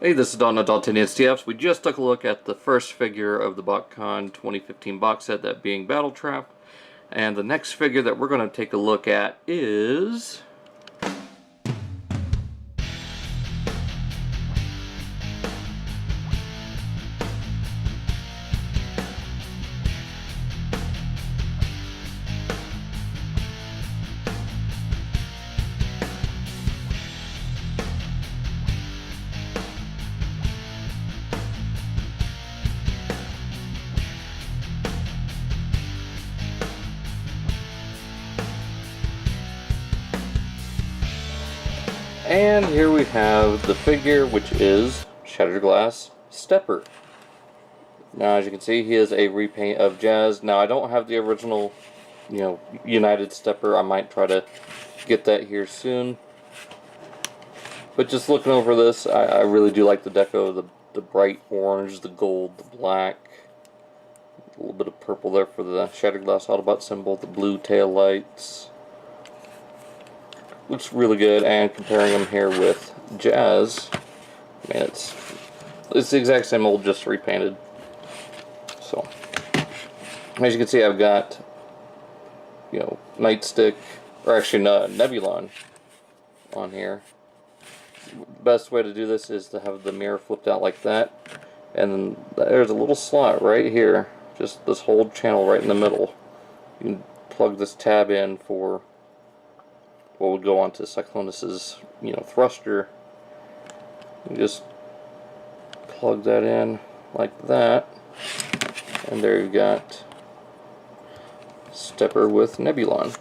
Hey, this is Don Adultin STFs. We just took a look at the first figure of the Botcon 2015 box set, that being Battle Trap. And the next figure that we're going to take a look at is... And here we have the figure, which is Shatter Glass Stepper. Now, as you can see, he is a repaint of Jazz. Now, I don't have the original, United Stepper. I might try to get that here soon. But just looking over this, I really do like the deco. The bright orange, the gold, the black. A little bit of purple there for the Shattered Glass Autobot symbol. The blue tail lights. Looks really good, and comparing them here with Jazz, I mean, it's the exact same mold, just repainted. So, as you can see, I've got, Nightstick, or actually Nebulon on here. The best way to do this is to have the mirror flipped out like that, and then there's a little slot right here, just this whole channel right in the middle. You can plug this tab in for what would go on to Cyclonus's, thruster. You just plug that in like that, and there you've got Stepper with Nebulon.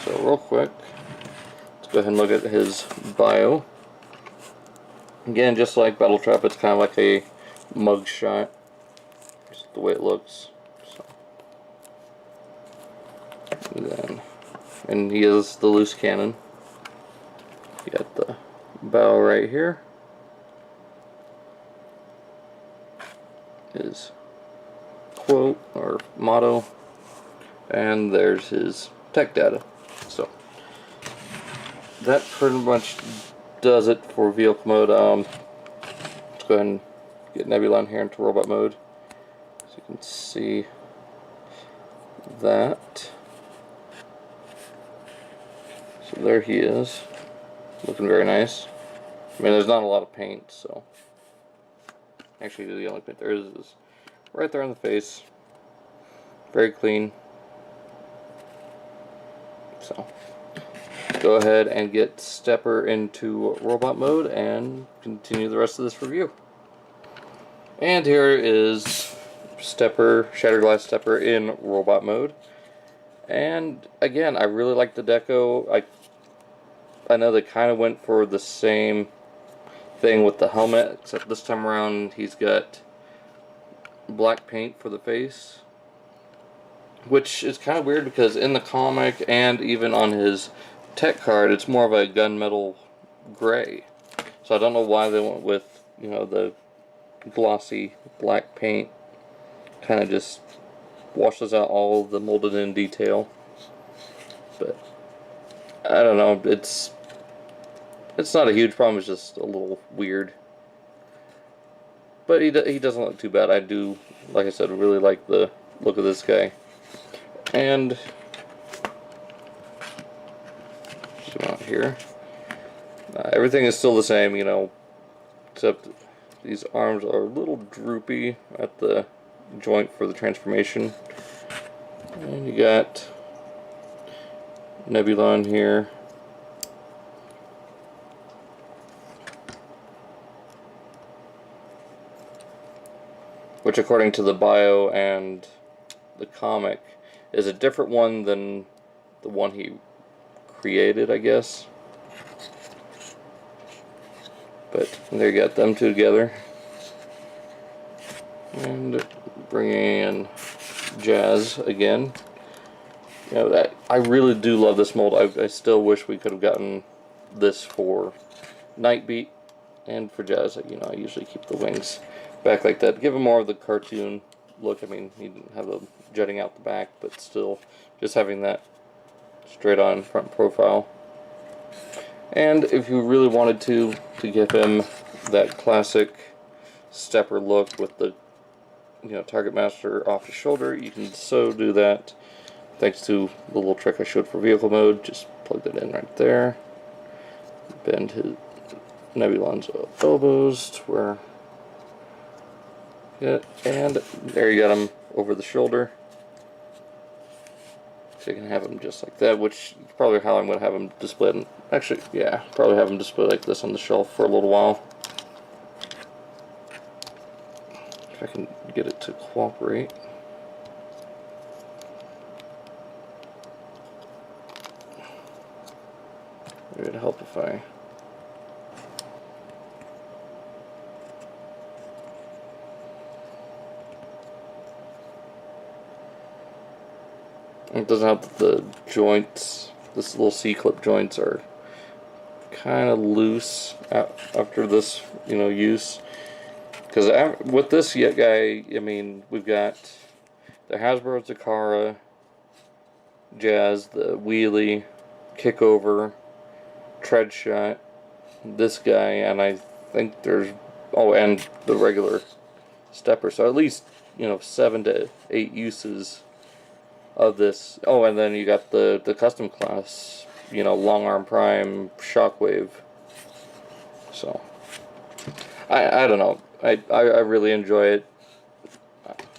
So real quick, let's go ahead and look at his bio. Again, just like Battle Trap, it's kind of like a mug shot, just the way it looks. And he is the loose cannon. You got the bow right here. His quote or motto, and there's his tech data. So that pretty much does it for vehicle mode. Let's go ahead and get Nebulon here into robot mode, so you can see that. So there he is, looking very nice. I mean, there's not a lot of paint, so actually the only paint there is right there on the face. Very clean. So go ahead and get Stepper into robot mode and continue the rest of this review. And here is Stepper, Shattered Glass Stepper in robot mode. And again, I really like the deco. I know they kind of went for the same thing with the helmet, except this time around he's got black paint for the face, which is kind of weird because in the comic and even on his tech card, it's more of a gunmetal gray. So I don't know why they went with, the glossy black paint. Kind of just washes out all the molded in detail. But I don't know, it's not a huge problem, it's just a little weird. But he doesn't look too bad. I do, like I said, really like the look of this guy. And zoom out here. Everything is still the same, except these arms are a little droopy at the joint for the transformation. And you got Nebulon here. Which, according to the bio and the comic, is a different one than the one he created, I guess. But there you got them two together. And bringing in Jazz again. I really do love this mold. I still wish we could have gotten this for Nightbeat and for Jazz. I usually keep the wings back like that. Give him more of the cartoon look. I mean, he didn't have the jutting out the back, but still, just having that straight on front profile. And if you really wanted to give him that classic stepper look with the target master off the shoulder, you can so do that thanks to the little trick I showed for vehicle mode. Just plug that in right there. Bend his Nebulon's elbows to where, and there you got him over the shoulder. So you can have him just like that, which is probably how I'm going to have him displayed. Actually, yeah, probably have him displayed like this on the shelf for a little while. If I can get it to cooperate. Maybe it'd help if I... It doesn't help that the joints, this little C-clip joints, are kind of loose after this, use. Because with this guy, I mean, we've got the Hasbro Takara, Jazz, the wheelie, kickover, tread shot, this guy, and I think there's, oh, and the regular stepper. So at least, 7 to 8 uses of this. Oh, and then you got the custom class, long arm prime, shockwave. So I don't know. I really enjoy it.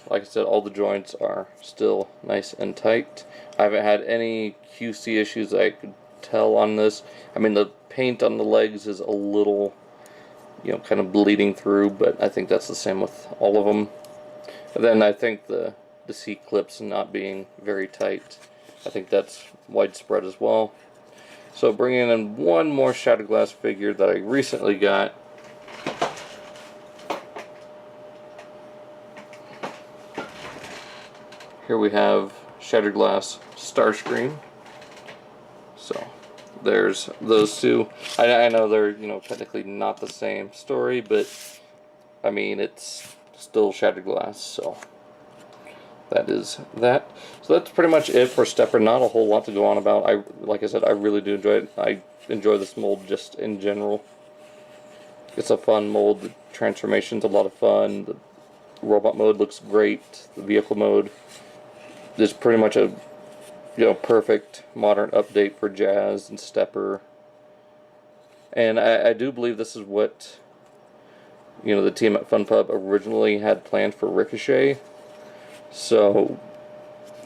Like I said, all the joints are still nice and tight. I haven't had any QC issues that I could tell on this. I mean, the paint on the legs is a little, kind of bleeding through, but I think that's the same with all of them. And then I think the C-clips not being very tight, I think that's widespread as well. So bringing in one more Shattered Glass figure that I recently got. Here we have Shattered Glass Starscream. So there's those two. I know they're technically not the same story, but I mean it's still Shattered Glass, so that is that. So that's pretty much it for Stepper. Not a whole lot to go on about. Like I said, I really do enjoy it. I enjoy this mold just in general. It's a fun mold. The transformation's a lot of fun. The robot mode looks great. The vehicle mode is pretty much a perfect modern update for Jazz and Stepper. And I do believe this is what the team at Fun Pub originally had planned for Ricochet. So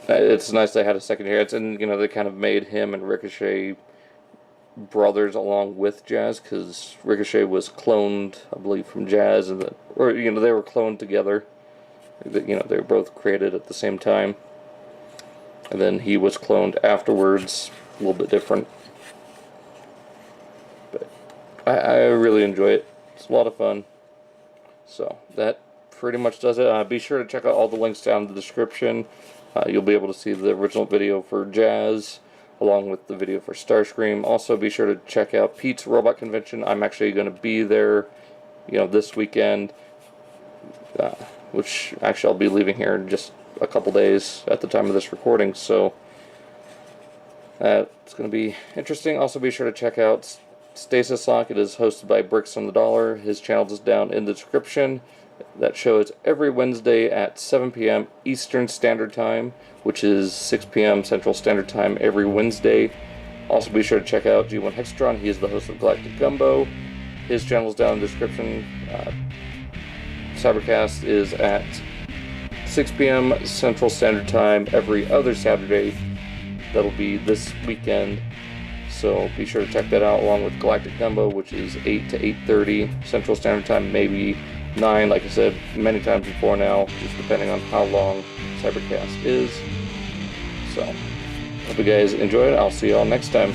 it's nice they had a second here. And they kind of made him and Ricochet brothers along with Jazz, because Ricochet was cloned, I believe, from Jazz, and they were cloned together. They were both created at the same time, and then he was cloned afterwards, a little bit different. But I really enjoy it. It's a lot of fun. So that pretty much does it. Be sure to check out all the links down in the description. You'll be able to see the original video for Jazz along with the video for Starscream. Also be sure to check out Pete's Robot Convention. I'm actually going to be there this weekend, which actually I'll be leaving here in just a couple days at the time of this recording, so it's going to be interesting. Also be sure to check out Stasis Lock. It is hosted by Bricks on the Dollar. His channel is down in the description. That show is every Wednesday at 7 p.m. Eastern Standard Time, which is 6 p.m. Central Standard Time every Wednesday. Also be sure to check out G1 Hexatron. He is the host of Galactic Gumbo. His channel is down in the description. Cybercast is at 6 p.m. Central Standard Time every other Saturday. That'll be this weekend. So be sure to check that out, along with Galactic Gumbo, which is 8 to 8:30 Central Standard Time, maybe 9, like I said many times before now, just depending on how long Cybercast is. So, hope you guys enjoyed it. I'll see you all next time.